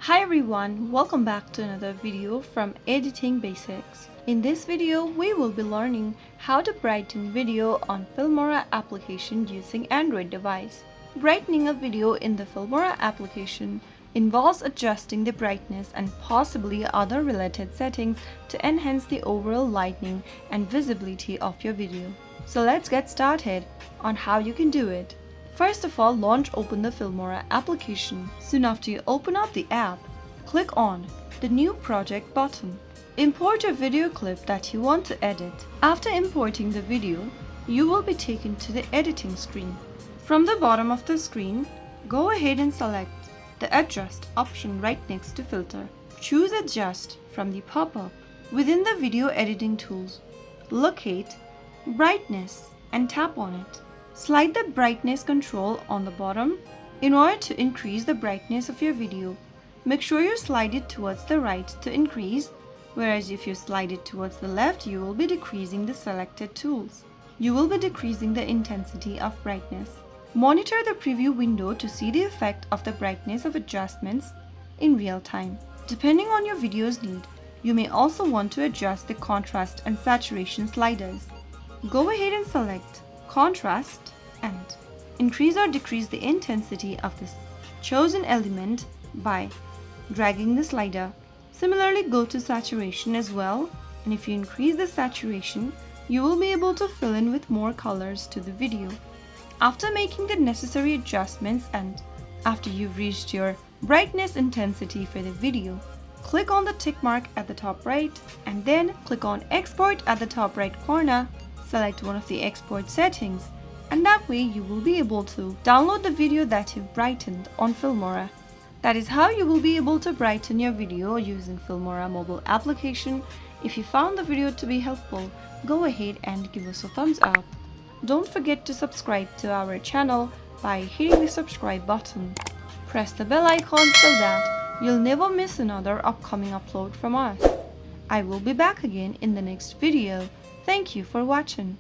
Hi everyone, welcome back to another video from Editing Basics. In this video, we will be learning how to brighten video on Filmora application using Android device. Brightening a video in the Filmora application involves adjusting the brightness and possibly other related settings to enhance the overall lighting and visibility of your video. So let's get started on how you can do it. First of all, open the Filmora application. Soon after you open up the app, click on the New Project button. Import a video clip that you want to edit. After importing the video, you will be taken to the editing screen. From the bottom of the screen, go ahead and select the Adjust option right next to Filter. Choose Adjust from the pop-up. Within the video editing tools, locate Brightness and tap on it. Slide the brightness control on the bottom in order to increase the brightness of your video. Make sure you slide it towards the right to increase, whereas if you slide it towards the left, you will be decreasing the selected tools. You will be decreasing the intensity of brightness. Monitor the preview window to see the effect of the brightness of adjustments in real time. Depending on your video's need, you may also want to adjust the contrast and saturation sliders. Go ahead and select Contrast and increase or decrease the intensity of this chosen element by dragging the slider. Similarly, go to Saturation as well, and if you increase the saturation, you will be able to fill in with more colors to the video. After making the necessary adjustments and after you've reached your brightness intensity for the video, click on the tick mark at the top right and then click on Export at the top right corner. Select one of the export settings, and that way you will be able to download the video that you've brightened on Filmora. That is how you will be able to brighten your video using Filmora mobile application. If you found the video to be helpful, go ahead and give us a thumbs up. Don't forget to subscribe to our channel by hitting the subscribe button. Press the bell icon so that you'll never miss another upcoming upload from us. I will be back again in the next video. Thank you for watching.